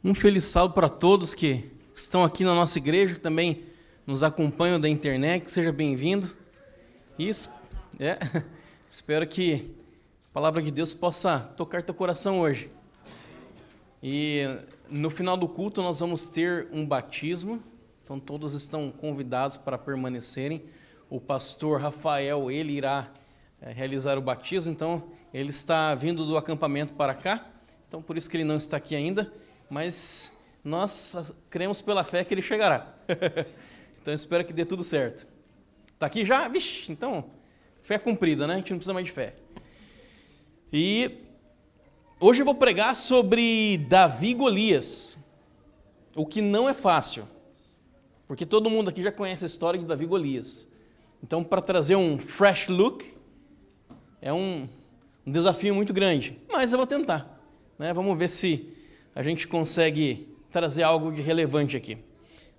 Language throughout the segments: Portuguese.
Um feliz sábado para todos que estão aqui na nossa igreja, que também nos acompanham da internet. Seja bem-vindo. Espero que a palavra de Deus possa tocar teu coração hoje. E no final do culto nós vamos ter um batismo, então todos estão convidados para permanecerem. O pastor Rafael, ele irá realizar o batismo, então ele está vindo do acampamento para cá, então por isso que ele não está aqui ainda, mas nós cremos pela fé que ele chegará. Então espero que dê tudo certo. Está aqui já? Vixe, então fé cumprida, né? A gente não precisa mais de fé. E hoje eu vou pregar sobre Davi e Golias, o que não é fácil, porque todo mundo aqui já conhece a história de Davi e Golias. Então, para trazer um fresh look, é um desafio muito grande, mas eu vou tentar, né? Vamos ver se a gente consegue trazer algo de relevante aqui.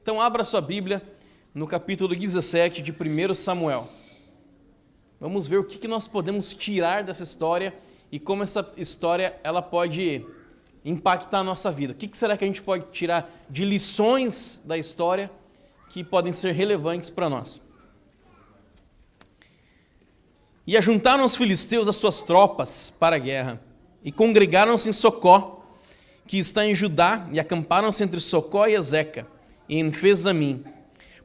Então, abra sua Bíblia no capítulo 17 de 1 Samuel. Vamos ver o que nós podemos tirar dessa história e como essa história ela pode impactar a nossa vida. O que será que a gente pode tirar de lições da história que podem ser relevantes para nós? E ajuntaram os filisteus as suas tropas para a guerra, e congregaram-se em Socó, que está em Judá, e acamparam-se entre Socó e Ezeca, e em Fezamim.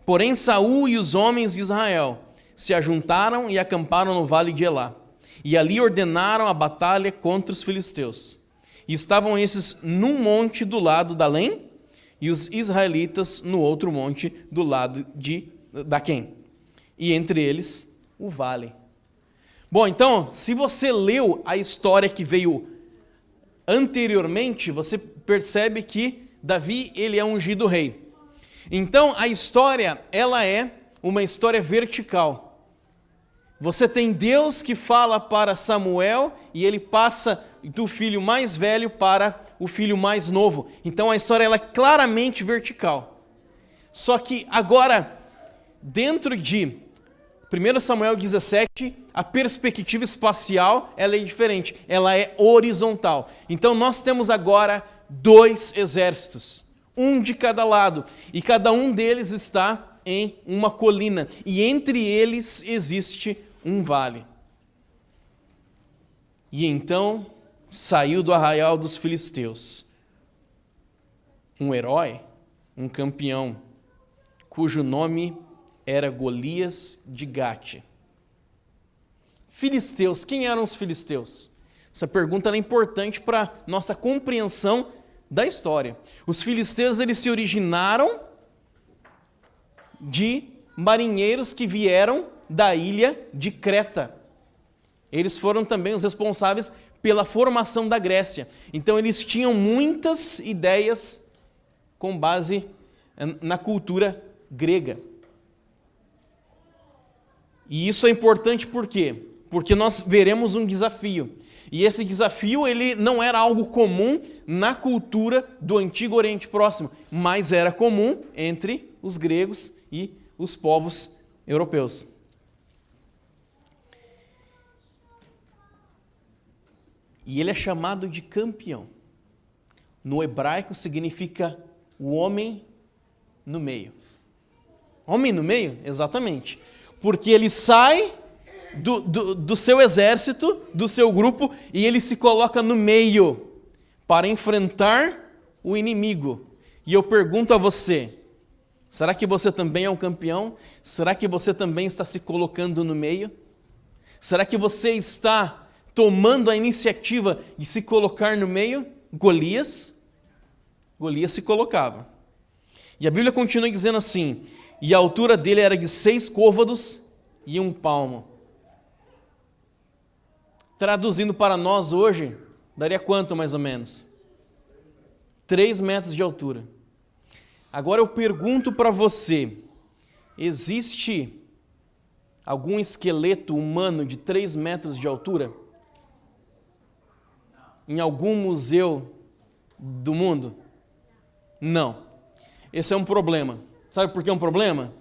Porém Saul e os homens de Israel se ajuntaram e acamparam no vale de Elá, e ali ordenaram a batalha contra os filisteus. E estavam esses num monte do lado da Além, e os israelitas no outro monte do lado de Daquém, e entre eles o vale. Bom, então, se você leu a história que veio anteriormente, você percebe que Davi, ele é ungido rei. Então, a história, ela é uma história vertical. Você tem Deus que fala para Samuel e ele passa do filho mais velho para o filho mais novo. Então, a história ela é claramente vertical. Só que agora, dentro de 1 Samuel 17, a perspectiva espacial ela é diferente, ela é horizontal. Então nós temos agora dois exércitos, um de cada lado, e cada um deles está em uma colina, e entre eles existe um vale. E então saiu do arraial dos filisteus um herói, um campeão, cujo nome era Golias de Gate. Filisteus, quem eram os filisteus? Essa pergunta é importante para nossa compreensão da história. Os filisteus eles se originaram de marinheiros que vieram da ilha de Creta. Eles foram também os responsáveis pela formação da Grécia. Então eles tinham muitas ideias com base na cultura grega. E isso é importante por quê? Porque nós veremos um desafio. E esse desafio ele não era algo comum na cultura do Antigo Oriente Próximo, mas era comum entre os gregos e os povos europeus. E ele é chamado de campeão. No hebraico significa o homem no meio. Homem no meio? Exatamente. Porque ele sai do seu exército, do seu grupo, e ele se coloca no meio para enfrentar o inimigo. E eu pergunto a você, será que você também é um campeão? Será que você também está se colocando no meio? Será que você está tomando a iniciativa de se colocar no meio? Golias se colocava. E a Bíblia continua dizendo assim: e a altura dele era de 6 côvados e 1 palmo. Traduzindo para nós hoje, daria quanto mais ou menos? 3 metros de altura. Agora eu pergunto para você, existe algum esqueleto humano de 3 metros de altura? Em algum museu do mundo? Não. Esse é um problema. Sabe por que é um problema?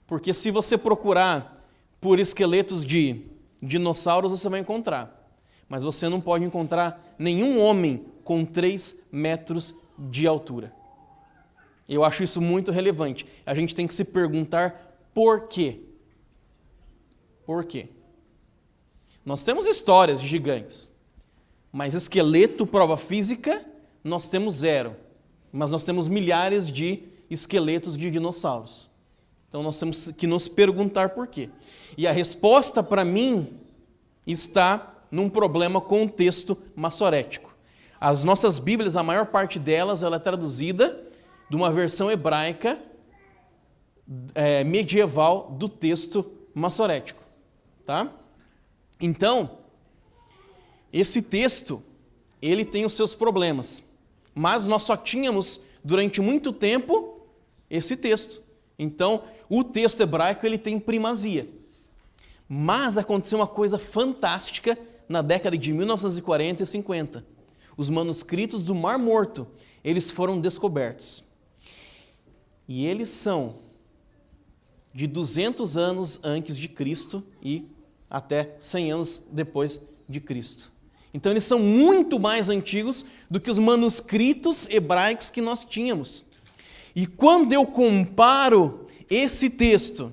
Porque se você procurar por esqueletos de dinossauros, você vai encontrar. Mas você não pode encontrar nenhum homem com 3 metros de altura. Eu acho isso muito relevante. A gente tem que se perguntar por quê. Por quê? Nós temos histórias de gigantes, mas esqueleto, prova física, nós temos 0. Mas nós temos milhares de esqueletos de dinossauros. Então nós temos que nos perguntar por quê. E a resposta para mim está num problema com o texto massorético. As nossas Bíblias, a maior parte delas, ela é traduzida de uma versão hebraica medieval do texto massorético. Tá? Então, esse texto, ele tem os seus problemas. Mas nós só tínhamos, durante muito tempo, esse texto. Então, o texto hebraico, ele tem primazia. Mas aconteceu uma coisa fantástica na década de 1940 e 50. Os manuscritos do Mar Morto, eles foram descobertos. E eles são de 200 anos antes de Cristo e até 100 anos depois de Cristo. Então eles são muito mais antigos do que os manuscritos hebraicos que nós tínhamos. E quando eu comparo esse texto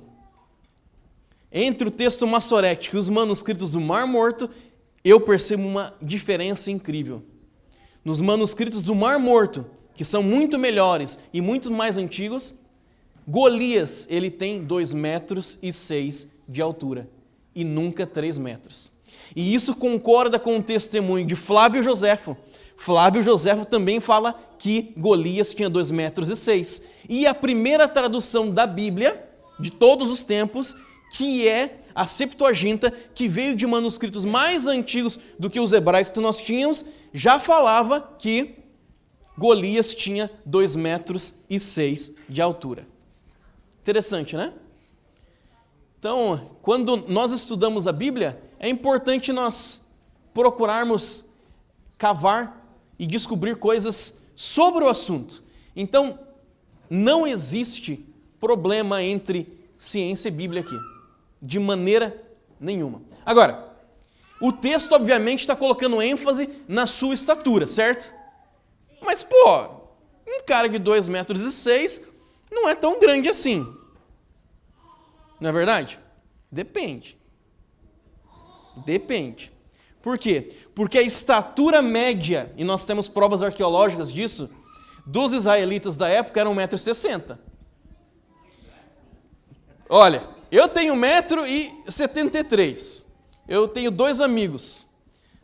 entre o texto massorético e os manuscritos do Mar Morto, eu percebo uma diferença incrível. Nos manuscritos do Mar Morto, que são muito melhores e muito mais antigos, Golias, ele tem 2,6 metros de altura e nunca 3 metros. E isso concorda com o testemunho de Flávio Joséfo. Flávio Joséfo também fala que Golias tinha 2,6 metros. E a primeira tradução da Bíblia, de todos os tempos, que é a Septuaginta, que veio de manuscritos mais antigos do que os hebraicos que nós tínhamos, já falava que Golias tinha 2,6 metros de altura. Interessante, né? Então, quando nós estudamos a Bíblia, é importante nós procurarmos cavar e descobrir coisas sobre o assunto. Então, não existe problema entre ciência e Bíblia aqui, de maneira nenhuma. Agora, o texto obviamente está colocando ênfase na sua estatura, certo? Mas, pô, um cara de 2,6 metros não é tão grande assim. Não é verdade? Depende. Depende. Por quê? Porque a estatura média, e nós temos provas arqueológicas disso, dos israelitas da época era 1,60 m. Olha, eu tenho 1,73 m. Eu tenho 2 amigos,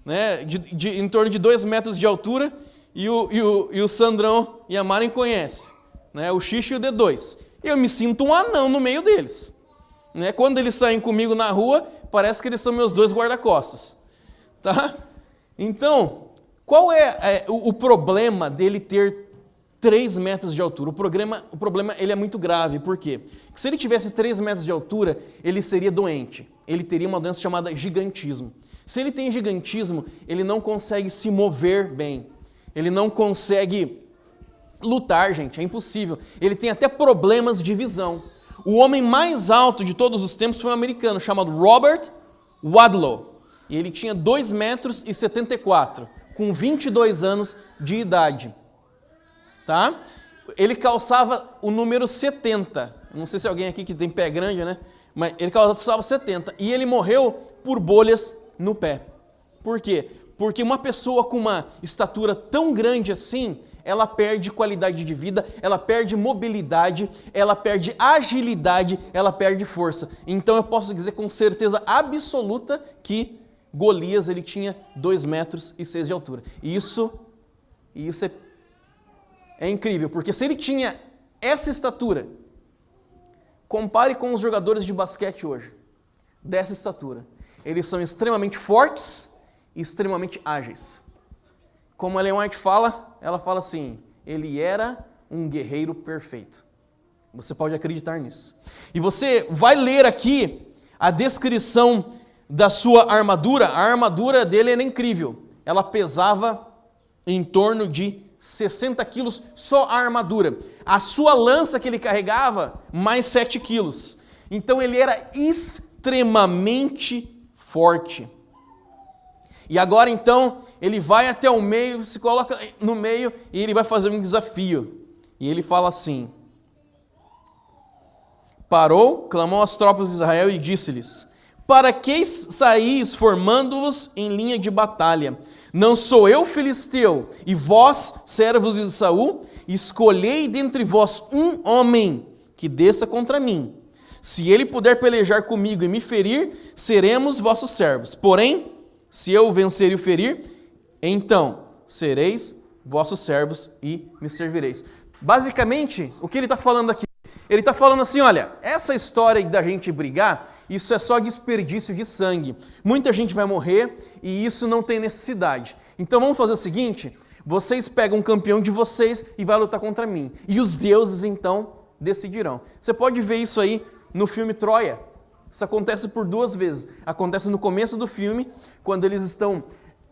né, em torno de 2 metros de altura, e o Sandrão e a Maren conhecem, né, o Xixi e o D2. Eu me sinto um anão no meio deles. Né? Quando eles saem comigo na rua, parece que eles são meus 2 guarda-costas. Tá? Então, qual é o problema dele ter 3 metros de altura? O problema ele é muito grave. Por quê? Porque se ele tivesse 3 metros de altura, ele seria doente. Ele teria uma doença chamada gigantismo. Se ele tem gigantismo, ele não consegue se mover bem. Ele não consegue lutar, gente. É impossível. Ele tem até problemas de visão. O homem mais alto de todos os tempos foi um americano chamado Robert Wadlow. E ele tinha 2,74 metros, com 22 anos de idade. Tá? Ele calçava o número 70. Não sei se alguém aqui que tem pé grande, né? Mas ele calçava 70. E ele morreu por bolhas no pé. Por quê? Porque uma pessoa com uma estatura tão grande assim, ela perde qualidade de vida, ela perde mobilidade, ela perde agilidade, ela perde força. Então eu posso dizer com certeza absoluta que Golias ele tinha 2,6 metros de altura. E isso é incrível, porque se ele tinha essa estatura, compare com os jogadores de basquete hoje, dessa estatura. Eles são extremamente fortes e extremamente ágeis. Como a Ellen White fala, ela fala assim, ele era um guerreiro perfeito. Você pode acreditar nisso. E você vai ler aqui a descrição da sua armadura. A armadura dele era incrível. Ela pesava em torno de 60 quilos só a armadura. A sua lança que ele carregava, mais 7 quilos. Então ele era extremamente forte. E agora então, ele vai até o meio, se coloca no meio e ele vai fazer um desafio. E ele fala assim: parou, clamou às tropas de Israel e disse-lhes: para que saís formando-vos em linha de batalha? Não sou eu filisteu, e vós, servos de Saul? Escolhei dentre vós um homem que desça contra mim. Se ele puder pelejar comigo e me ferir, seremos vossos servos. Porém, se eu o vencer e o ferir, então sereis vossos servos e me servireis. Basicamente, o que ele está falando aqui? Ele está falando assim, olha, essa história da gente brigar, isso é só desperdício de sangue. Muita gente vai morrer e isso não tem necessidade. Então vamos fazer o seguinte, vocês pegam um campeão de vocês e vai lutar contra mim. E os deuses então decidirão. Você pode ver isso aí no filme Troia. Isso acontece por 2 vezes. Acontece no começo do filme, quando eles estão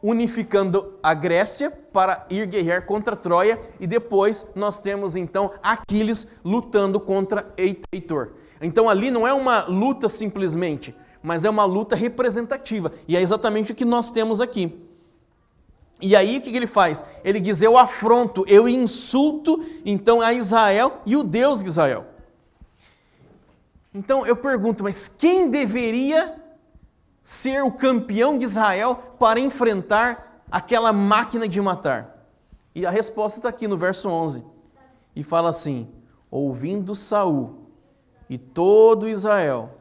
unificando a Grécia para ir guerrear contra Troia, e depois nós temos então Aquiles lutando contra Heitor. Então ali não é uma luta simplesmente, mas é uma luta representativa, e é exatamente o que nós temos aqui. E aí o que ele faz? Ele diz: eu afronto, eu insulto então a Israel e o Deus de Israel. Então eu pergunto, mas quem deveria ser o campeão de Israel para enfrentar aquela máquina de matar? E a resposta está aqui no verso 11. E fala assim: ouvindo Saul e todo Israel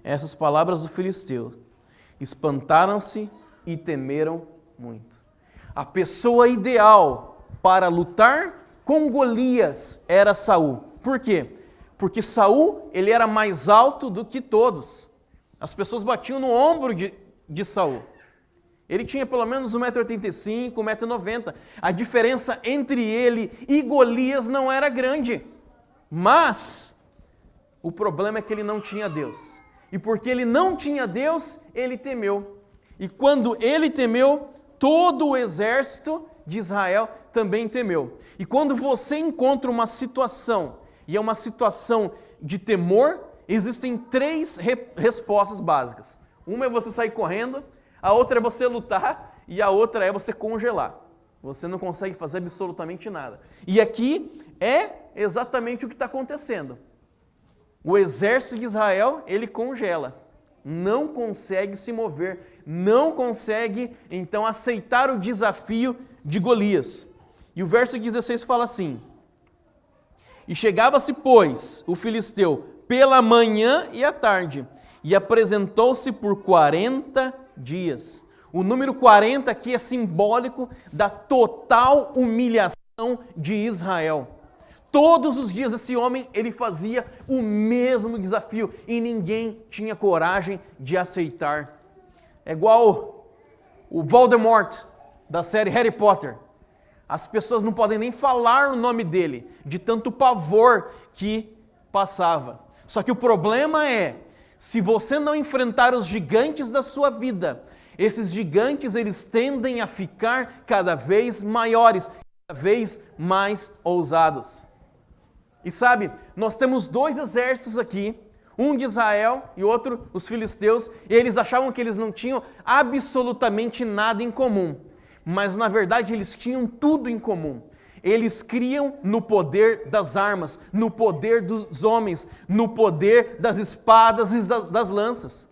essas palavras do filisteu, espantaram-se e temeram muito. A pessoa ideal para lutar com Golias era Saul. Por quê? Porque Saul, ele era mais alto do que todos. As pessoas batiam no ombro de Saul. Ele tinha pelo menos 1,85 m, 1,90 m. A diferença entre ele e Golias não era grande. Mas o problema é que ele não tinha Deus. E porque ele não tinha Deus, ele temeu. E quando ele temeu, todo o exército de Israel também temeu. E quando você encontra uma situação, e é uma situação de temor, existem 3 respostas básicas. Uma é você sair correndo, a outra é você lutar e a outra é você congelar. Você não consegue fazer absolutamente nada. E aqui é exatamente o que está acontecendo. O exército de Israel, ele congela, não consegue se mover, não consegue então aceitar o desafio de Golias. E o verso 16 fala assim: e chegava-se, pois, o filisteu pela manhã e à tarde, e apresentou-se por 40 dias. O número 40 aqui é simbólico da total humilhação de Israel. Todos os dias esse homem, ele fazia o mesmo desafio e ninguém tinha coragem de aceitar. É igual o Voldemort da série Harry Potter. As pessoas não podem nem falar o nome dele, de tanto pavor que passava. Só que o problema é, se você não enfrentar os gigantes da sua vida, esses gigantes eles tendem a ficar cada vez maiores, cada vez mais ousados. E sabe, nós temos 2 exércitos aqui, um de Israel e outro os filisteus, e eles achavam que eles não tinham absolutamente nada em comum. Mas na verdade eles tinham tudo em comum. Eles criam no poder das armas, no poder dos homens, no poder das espadas e das lanças.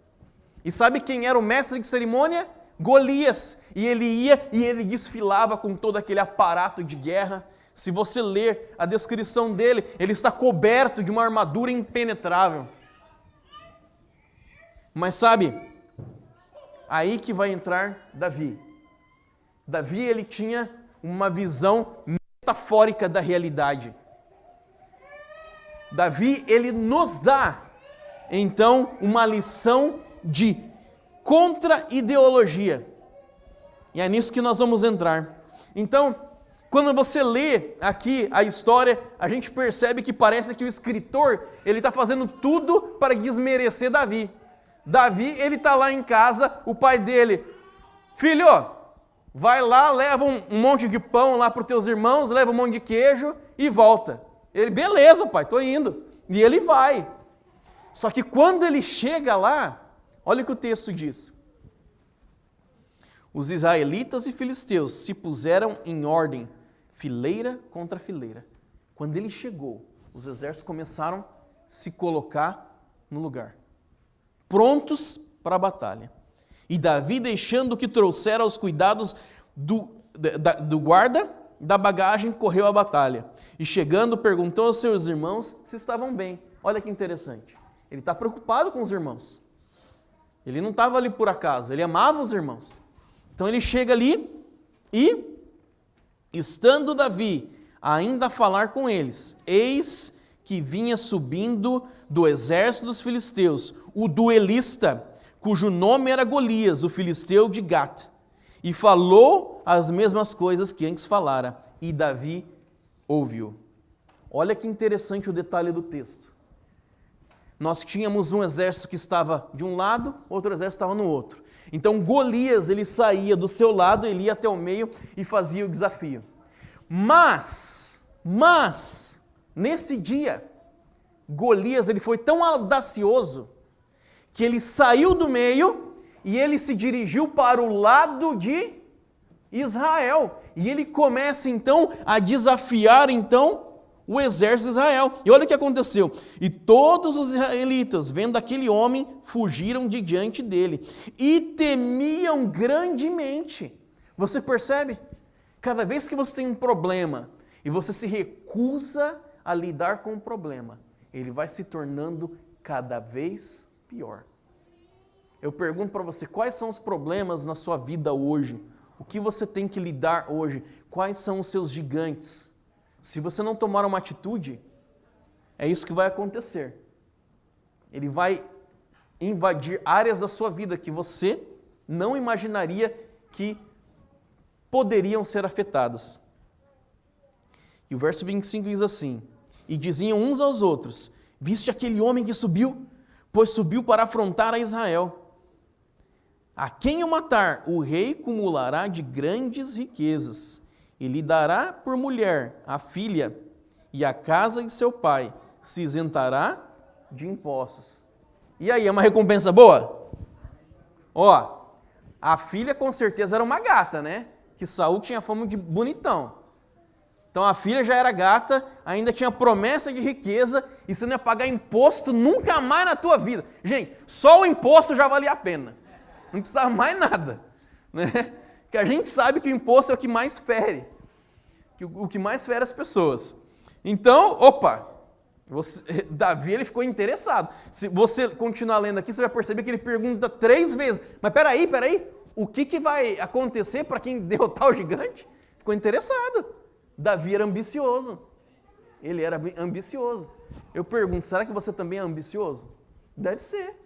E sabe quem era o mestre de cerimônia? Golias. E ele ia e ele desfilava com todo aquele aparato de guerra. Se você ler a descrição dele, ele está coberto de uma armadura impenetrável. Mas sabe, aí que vai entrar Davi. Davi, ele tinha uma visão metafórica da realidade. Davi, ele nos dá, então, uma lição de contra-ideologia. E é nisso que nós vamos entrar. Então, quando você lê aqui a história, a gente percebe que parece que o escritor, ele está fazendo tudo para desmerecer Davi. Davi, ele está lá em casa, o pai dele: filho, vai lá, leva um monte de pão lá para os teus irmãos, leva um monte de queijo e volta. Ele: beleza, pai, estou indo. E ele vai. Só que quando ele chega lá, olha o que o texto diz. os israelitas e filisteus se puseram em ordem, fileira contra fileira. Quando ele chegou, os exércitos começaram a se colocar no lugar, prontos para a batalha. E Davi, deixando que trouxera os cuidados do guarda da bagagem, correu à batalha. E chegando, perguntou aos seus irmãos se estavam bem. Olha que interessante. Ele está preocupado com os irmãos. Ele não estava ali por acaso, ele amava os irmãos. Então ele chega ali e, estando Davi ainda a falar com eles, eis que vinha subindo do exército dos filisteus o duelista, cujo nome era Golias, o filisteu de Gat, e falou as mesmas coisas que antes falara, e Davi ouviu. Olha que interessante o detalhe do texto. Nós tínhamos um exército que estava de um lado, outro exército estava no outro. Então Golias, ele saía do seu lado, ele ia até o meio e fazia o desafio. Mas, nesse dia, Golias, ele foi tão audacioso que ele saiu do meio e ele se dirigiu para o lado de Israel. E ele começa então a desafiar o exército de Israel. E olha o que aconteceu. E todos os israelitas, vendo aquele homem, fugiram de diante dele e temiam grandemente. Você percebe? Cada vez que você tem um problema e você se recusa a lidar com o problema, ele vai se tornando cada vez pior. Eu pergunto para você, quais são os problemas na sua vida hoje? O que você tem que lidar hoje? Quais são os seus gigantes? Se você não tomar uma atitude, é isso que vai acontecer. Ele vai invadir áreas da sua vida que você não imaginaria que poderiam ser afetadas. E o verso 25 diz assim: e diziam uns aos outros, viste aquele homem que subiu? Pois subiu para afrontar a Israel. A quem o matar, o rei cumulará de grandes riquezas, e lhe dará por mulher a filha, e a casa de seu pai se isentará de impostos. E aí, é uma recompensa boa? Ó, a filha com certeza era uma gata, né? Que Saul tinha fama de bonitão. Então a filha já era gata, ainda tinha promessa de riqueza, e você não ia pagar imposto nunca mais na tua vida. Gente, só o imposto já valia a pena. Não precisava mais nada, né? Que a gente sabe que o imposto é o que mais fere, o que mais fere as pessoas. Então, Davi ele ficou interessado. Se você continuar lendo aqui, você vai perceber que ele pergunta 3 vezes. Mas peraí, o que vai acontecer para quem derrotar o gigante? Ficou interessado. Davi era ambicioso. Ele era ambicioso. Eu pergunto, será que você também é ambicioso? Deve ser.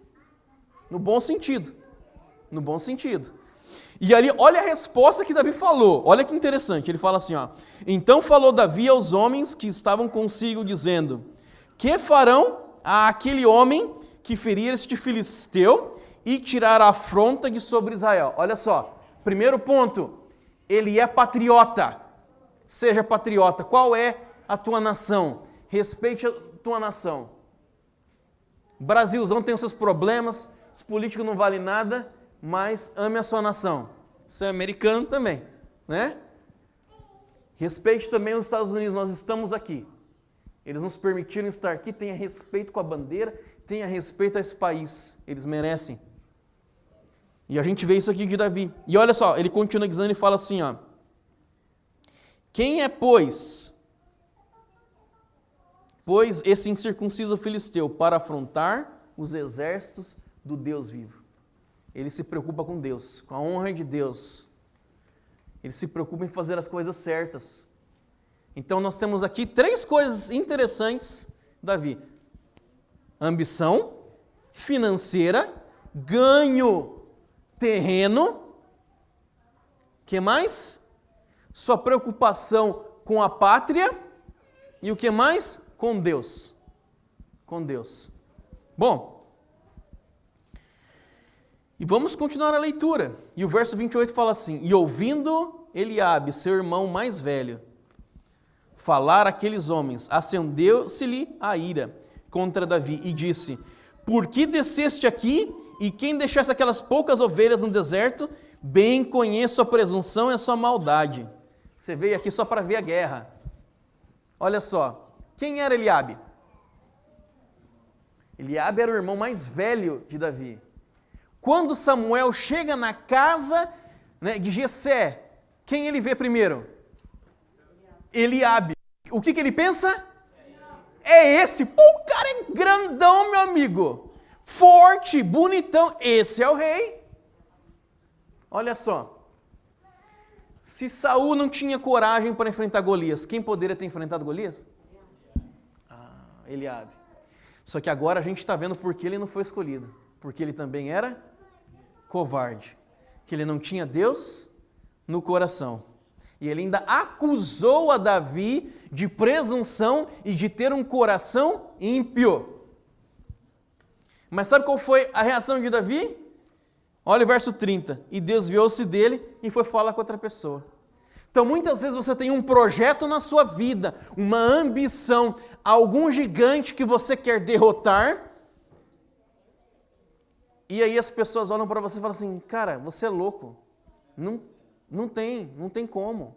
No bom sentido. No bom sentido. E ali, olha a resposta que Davi falou. Olha que interessante. Ele fala assim, ó. Então falou Davi aos homens que estavam consigo, dizendo: que farão a aquele homem que ferir este filisteu e tirar a afronta de sobre Israel? Olha só. Primeiro ponto. Ele é patriota. Seja patriota. Qual é a tua nação? Respeite a tua nação. O Brasilzão tem os seus problemas. Os políticos não valem nada. Mas ame a sua nação. Você é americano também, né? Respeite também os Estados Unidos, nós estamos aqui. Eles nos permitiram estar aqui, tenha respeito com a bandeira, tenha respeito a esse país. Eles merecem. E a gente vê isso aqui de Davi. E olha só, ele continua dizendo e fala assim, ó. Quem é, pois esse incircunciso filisteu para afrontar os exércitos do Deus vivo? Ele se preocupa com Deus, com a honra de Deus. Ele se preocupa em fazer as coisas certas. Então nós temos aqui 3 coisas interessantes, Davi. Ambição financeira, ganho terreno. Que mais? Sua preocupação com a pátria. E o que mais? Com Deus. Com Deus. Bom, e vamos continuar a leitura. E o verso 28 fala assim: e ouvindo Eliabe, seu irmão mais velho, falar aqueles homens, acendeu-se-lhe a ira contra Davi e disse: por que desceste aqui e quem deixasse aquelas poucas ovelhas no deserto, bem conheço a presunção e a sua maldade. Você veio aqui só para ver a guerra. Olha só, quem era Eliabe? Eliabe era o irmão mais velho de Davi. Quando Samuel chega na casa, né, de Jessé, quem ele vê primeiro? Eliabe. O que ele pensa? É esse. Pô, o cara é grandão, meu amigo. Forte, bonitão. Esse é o rei. Olha só. Se Saul não tinha coragem para enfrentar Golias, quem poderia ter enfrentado Golias? Eliabe. Só que agora a gente está vendo por que ele não foi escolhido. Porque ele também era covarde. Que ele não tinha Deus no coração. E ele ainda acusou a Davi de presunção e de ter um coração ímpio. Mas sabe qual foi a reação de Davi? Olha o verso 30. E desviou-se dele e foi falar com outra pessoa. Então muitas vezes você tem um projeto na sua vida, uma ambição, algum gigante que você quer derrotar. E aí as pessoas olham para você e falam assim, cara, você é louco. Não tem como.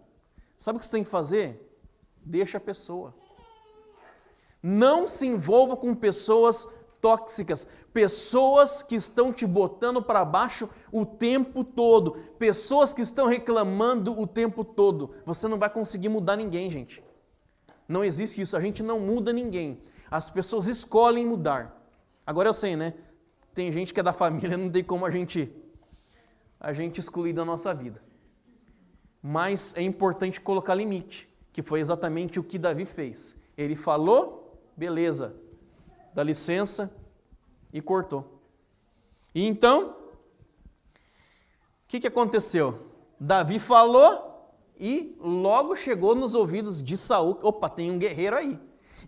Sabe o que você tem que fazer? Deixa a pessoa. Não se envolva com pessoas tóxicas, pessoas que estão te botando para baixo o tempo todo, pessoas que estão reclamando o tempo todo. Você não vai conseguir mudar ninguém, gente. Não existe isso, a gente não muda ninguém. As pessoas escolhem mudar. Agora eu sei, né? Tem gente que é da família, não tem como a gente excluir da nossa vida. Mas é importante colocar limite, que foi exatamente o que Davi fez. Ele falou, beleza, dá licença, e cortou. E então, o que aconteceu? Davi falou e logo chegou nos ouvidos de Saul, opa, tem um guerreiro aí.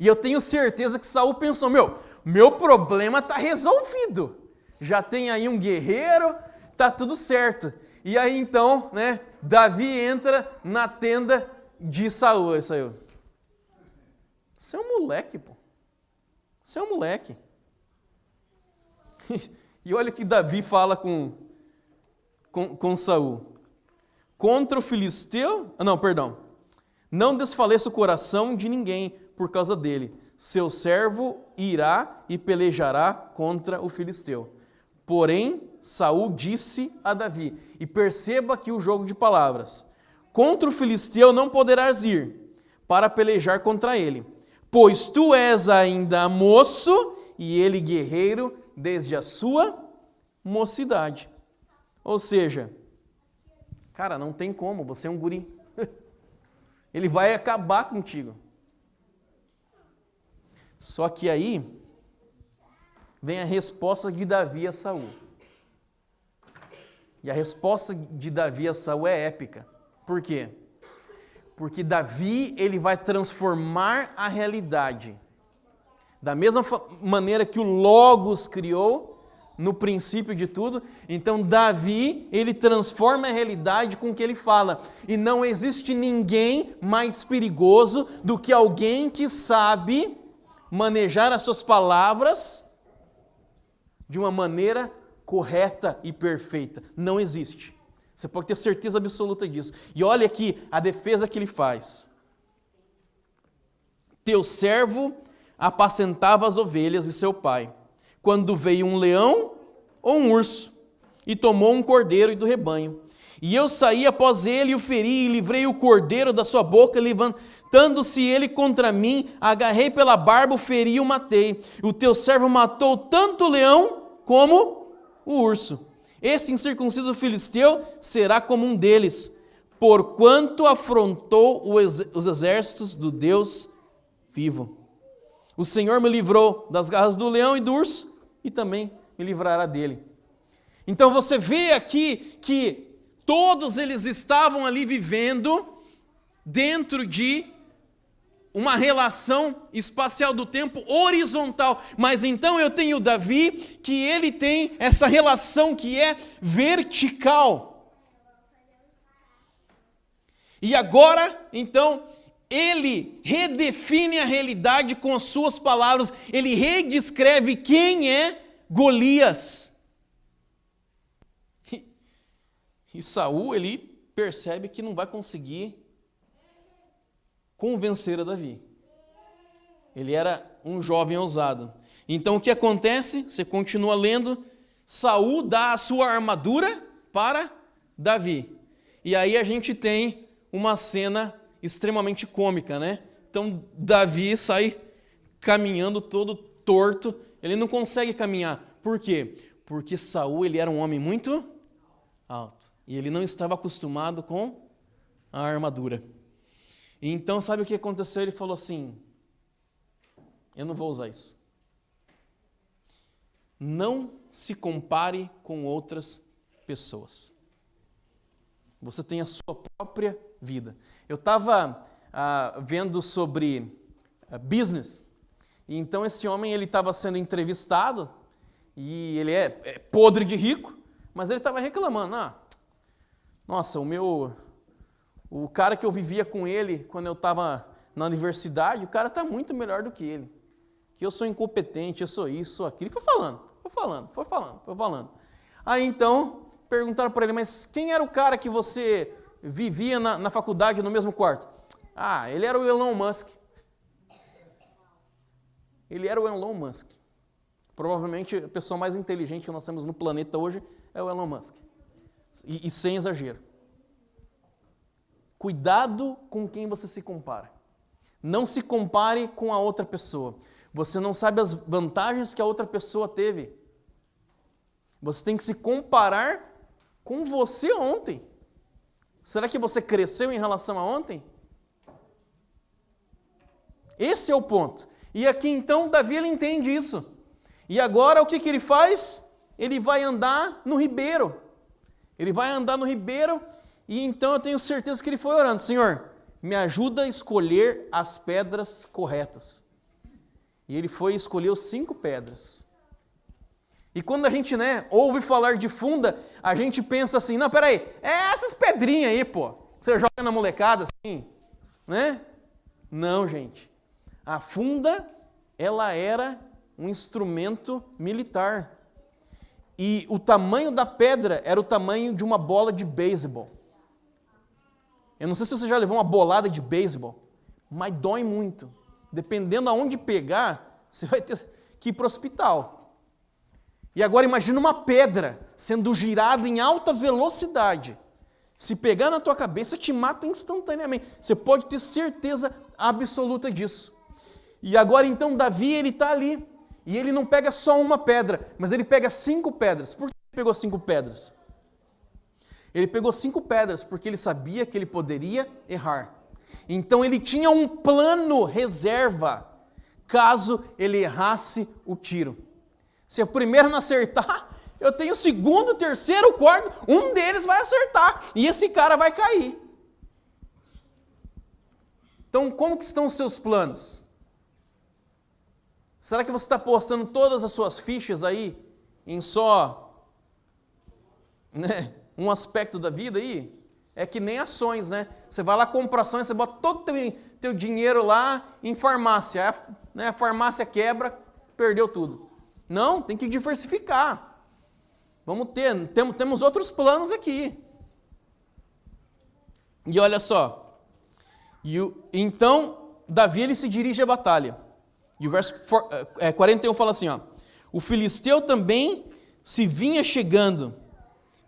E eu tenho certeza que Saul pensou, meu problema está resolvido. Já tem aí um guerreiro, tá tudo certo. E aí então, né, Davi entra na tenda de Saul. Aí saiu. Você é um moleque, pô. Você é um moleque. E olha o que Davi fala com Saul. Contra o filisteu, não desfaleça o coração de ninguém por causa dele. Seu servo irá e pelejará contra o filisteu. Porém, Saul disse a Davi, e perceba aqui o jogo de palavras, contra o filisteu não poderás ir, para pelejar contra ele, pois tu és ainda moço, e ele guerreiro, desde a sua mocidade. Ou seja, cara, não tem como, você é um guri. Ele vai acabar contigo. Só que aí vem a resposta de Davi a Saul. E a resposta de Davi a Saul é épica. Por quê? Porque Davi, ele vai transformar a realidade. Da mesma maneira que o Logos criou, no princípio de tudo, então Davi, ele transforma a realidade com o que ele fala. E não existe ninguém mais perigoso do que alguém que sabe manejar as suas palavras de uma maneira correta e perfeita. Não existe. Você pode ter certeza absoluta disso. E olha aqui a defesa que ele faz. Teu servo apacentava as ovelhas de seu pai, quando veio um leão ou um urso, e tomou um cordeiro do rebanho. E eu saí após ele e o feri, e livrei o cordeiro da sua boca, levantando-se ele contra mim, agarrei pela barba, o feri e o matei. O teu servo matou tanto o leão como o urso. Esse incircunciso filisteu será como um deles, porquanto afrontou os exércitos do Deus vivo. O Senhor me livrou das garras do leão e do urso, e também me livrará dele. Então você vê aqui que todos eles estavam ali vivendo dentro de uma relação espacial do tempo horizontal. Mas então eu tenho Davi, que ele tem essa relação que é vertical. E agora, então, ele redefine a realidade com as suas palavras, ele redescreve quem é Golias. E Saul, ele percebe que não vai conseguir convencer a Davi. Ele era um jovem ousado. Então o que acontece? Você continua lendo. Saul dá a sua armadura para Davi. E aí a gente tem uma cena extremamente cômica, né? Então Davi sai caminhando todo torto. Ele não consegue caminhar. Por quê? Porque Saul, ele era um homem muito alto. E ele não estava acostumado com a armadura. Então, sabe o que aconteceu? Ele falou assim: eu não vou usar isso. Não se compare com outras pessoas. Você tem a sua própria vida. Eu estava vendo sobre business. E então esse homem, ele estava sendo entrevistado. E ele é podre de rico. Mas ele estava reclamando. Nossa, o cara que eu vivia com ele quando eu estava na universidade, o cara está muito melhor do que ele. Que eu sou incompetente, eu sou isso, sou aquilo. E foi falando. Aí então, perguntaram para ele, mas quem era o cara que você vivia na faculdade no mesmo quarto? Ele era o Elon Musk. Ele era o Elon Musk. Provavelmente a pessoa mais inteligente que nós temos no planeta hoje é o Elon Musk. E sem exagero. Cuidado com quem você se compara. Não se compare com a outra pessoa. Você não sabe as vantagens que a outra pessoa teve. Você tem que se comparar com você ontem. Será que você cresceu em relação a ontem? Esse é o ponto. E aqui então Davi, ele entende isso. E agora o que ele faz? Ele vai andar no ribeiro. E então eu tenho certeza que ele foi orando: Senhor, me ajuda a escolher as pedras corretas. E ele foi e escolheu 5 pedras. E quando a gente, ouve falar de funda, a gente pensa assim: não, peraí, essas pedrinhas aí, pô, que você joga na molecada assim, né? Não, gente. A funda, ela era um instrumento militar. E o tamanho da pedra era o tamanho de uma bola de beisebol. Eu não sei se você já levou uma bolada de beisebol, mas dói muito. Dependendo aonde pegar, você vai ter que ir para o hospital. E agora imagina uma pedra sendo girada em alta velocidade. Se pegar na tua cabeça, te mata instantaneamente. Você pode ter certeza absoluta disso. E agora então Davi, ele está ali. E ele não pega só uma pedra, mas ele pega 5 pedras. Por que ele pegou 5 pedras? Ele pegou 5 pedras porque ele sabia que ele poderia errar. Então ele tinha um plano reserva, caso ele errasse o tiro. Se o primeiro não acertar, eu tenho o segundo, o terceiro, o quarto, um deles vai acertar e esse cara vai cair. Então como que estão os seus planos? Será que você está postando todas as suas fichas aí em só um aspecto da vida aí? É que nem ações, né? Você vai lá, compra ações, você bota todo o teu dinheiro lá em farmácia. A farmácia quebra, perdeu tudo. Não, tem que diversificar. Temos outros planos aqui. E olha só. Então, Davi, ele se dirige à batalha. E o verso 41 fala assim, o filisteu também se vinha chegando.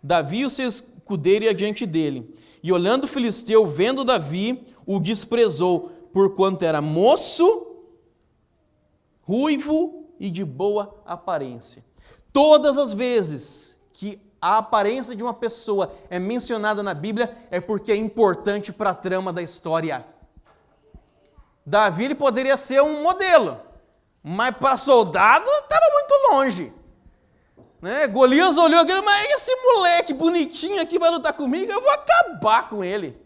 Davi e o seu escudeiro ia diante dele. E olhando o filisteu, vendo Davi, o desprezou, porquanto era moço, ruivo e de boa aparência. Todas as vezes que a aparência de uma pessoa é mencionada na Bíblia, é porque é importante para a trama da história. Davi, ele poderia ser um modelo, mas para soldado estava muito longe. Golias olhou aquele, mas esse moleque bonitinho aqui vai lutar comigo, eu vou acabar com ele.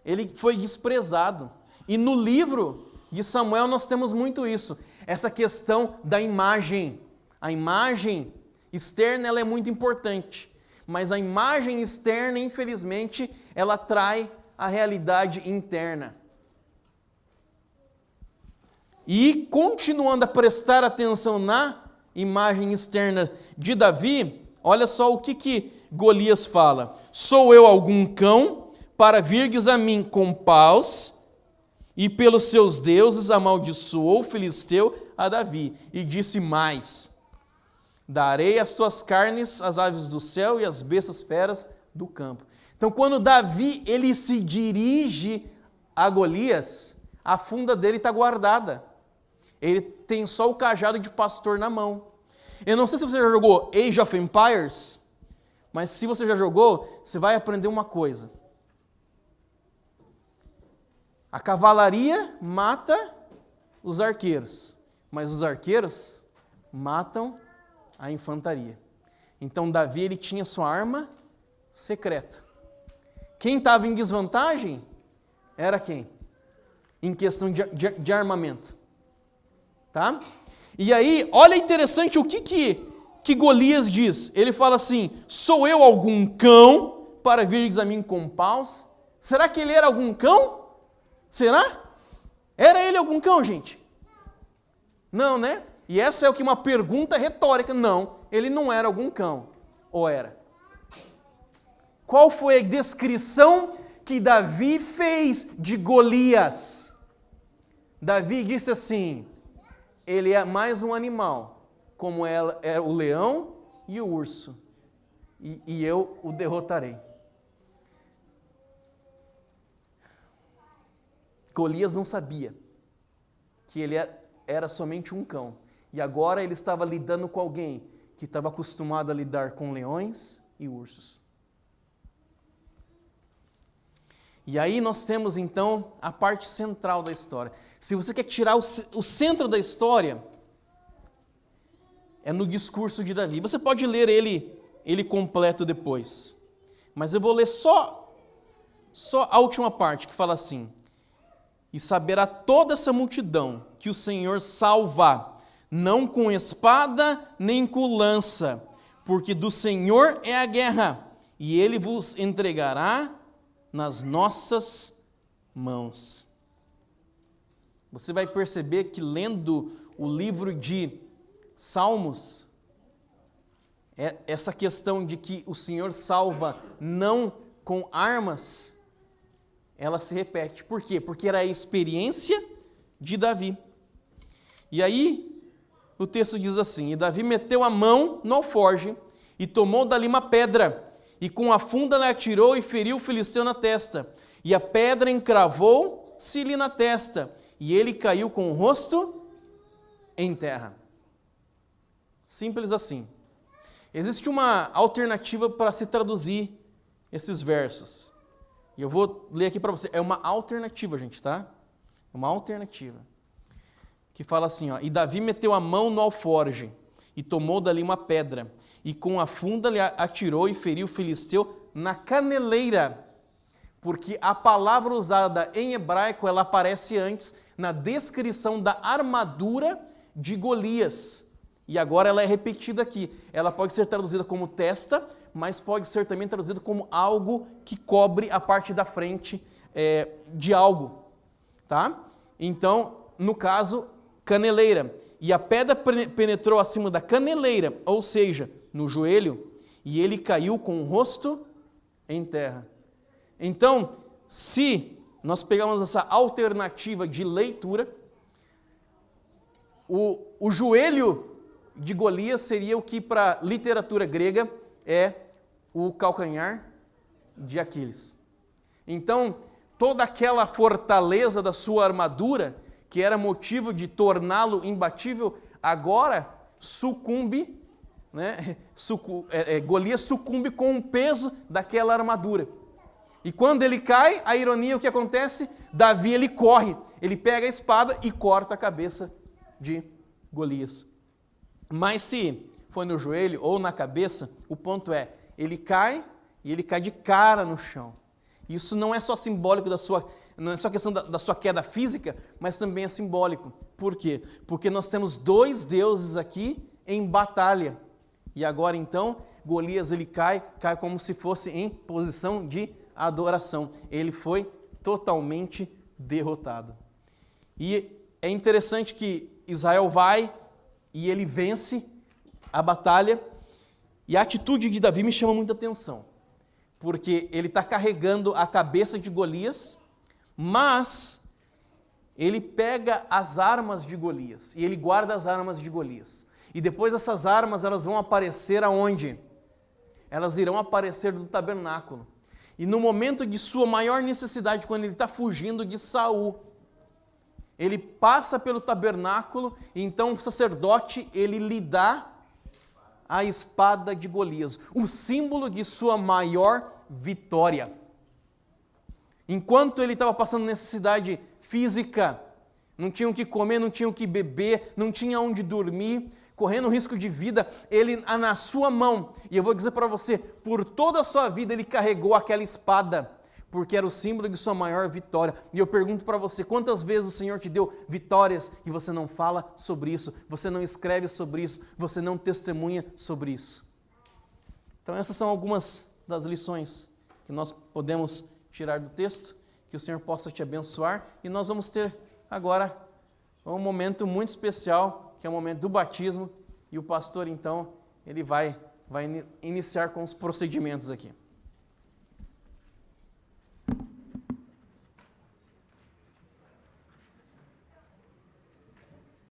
Ele foi desprezado. E no livro de Samuel nós temos muito isso, essa questão da imagem. A imagem externa, ela é muito importante, mas a imagem externa, infelizmente, ela trai a realidade interna. E continuando a prestar atenção na imagem externa de Davi, olha só o que Golias fala. Sou eu algum cão para virgues a mim com paus, e pelos seus deuses amaldiçoou o filisteu a Davi. E disse mais: darei as tuas carnes às aves do céu e às bestas feras do campo. Então, quando Davi ele se dirige a Golias, a funda dele está guardada. Ele tem só o cajado de pastor na mão. Eu não sei se você já jogou Age of Empires, mas se você já jogou, você vai aprender uma coisa. A cavalaria mata os arqueiros, mas os arqueiros matam a infantaria. Então Davi ele tinha sua arma secreta. Quem estava em desvantagem era quem? Em questão de armamento. Tá? E aí, olha interessante o que Golias diz. Ele fala assim: sou eu algum cão para virdes a mim com paus? Será que ele era algum cão? Será? Era ele algum cão, gente? Não, né? E essa é o que uma pergunta retórica. Não, ele não era algum cão. Ou era? Qual foi a descrição que Davi fez de Golias? Davi disse assim: ele é mais um animal, como é o leão e o urso, e eu o derrotarei. Golias não sabia que ele era somente um cão, e agora ele estava lidando com alguém que estava acostumado a lidar com leões e ursos. E aí nós temos então a parte central da história. Se você quer tirar o centro da história, é no discurso de Davi. Você pode ler ele completo depois. Mas eu vou ler só a última parte, que fala assim: e saberá toda essa multidão que o Senhor salva, não com espada nem com lança, porque do Senhor é a guerra, e ele vos entregará nas nossas mãos. Você vai perceber que lendo o livro de Salmos, essa questão de que o Senhor salva não com armas, ela se repete. Por quê? Porque era a experiência de Davi. E aí o texto diz assim: e Davi meteu a mão no alforje e tomou dali uma pedra, e com a funda lhe atirou e feriu o filisteu na testa. E a pedra encravou-se-lhe na testa, e ele caiu com o rosto em terra. Simples assim. Existe uma alternativa para se traduzir esses versos. E eu vou ler aqui para você. É uma alternativa, gente, tá? Uma alternativa. Que fala assim, ó: e Davi meteu a mão no alforje e tomou dali uma pedra, e com a funda lhe atirou e feriu o filisteu na caneleira. Porque a palavra usada em hebraico, ela aparece antes na descrição da armadura de Golias. E agora ela é repetida aqui. Ela pode ser traduzida como testa, mas pode ser também traduzida como algo que cobre a parte da frente de algo. Tá? Então, no caso, caneleira. E a pedra penetrou acima da caneleira, ou seja, no joelho, e ele caiu com o rosto em terra. Então, se nós pegarmos essa alternativa de leitura, o joelho de Golias seria o que para literatura grega é o calcanhar de Aquiles. Então, toda aquela fortaleza da sua armadura, que era motivo de torná-lo imbatível, agora sucumbe, né? Golias sucumbe com o peso daquela armadura. E quando ele cai, a ironia, o que acontece? Davi, ele corre, ele pega a espada e corta a cabeça de Golias. Mas se foi no joelho ou na cabeça, o ponto é, ele cai e ele cai de cara no chão. Isso não é só simbólico não é só questão da sua queda física, mas também é simbólico. Por quê? Porque nós temos dois deuses aqui em batalha. E agora então, Golias ele cai como se fosse em posição de adoração. Ele foi totalmente derrotado. E é interessante que Israel vai e ele vence a batalha. E a atitude de Davi me chama muita atenção, porque ele está carregando a cabeça de Golias, mas ele pega as armas de Golias, e ele guarda as armas de Golias. E depois essas armas, elas vão aparecer aonde? Elas irão aparecer no tabernáculo. E no momento de sua maior necessidade, quando ele está fugindo de Saul, ele passa pelo tabernáculo, e então o sacerdote, ele lhe dá a espada de Golias, o símbolo de sua maior vitória. Enquanto ele estava passando necessidade física, não tinha o que comer, não tinha o que beber, não tinha onde dormir, correndo risco de vida, ele na sua mão, e eu vou dizer para você, por toda a sua vida ele carregou aquela espada, porque era o símbolo de sua maior vitória. E eu pergunto para você, quantas vezes o Senhor te deu vitórias e você não fala sobre isso, você não escreve sobre isso, você não testemunha sobre isso? Então essas são algumas das lições que nós podemos tirar do texto, que o Senhor possa te abençoar, e nós vamos ter agora um momento muito especial, que é o momento do batismo, e o pastor, então, ele vai iniciar com os procedimentos aqui.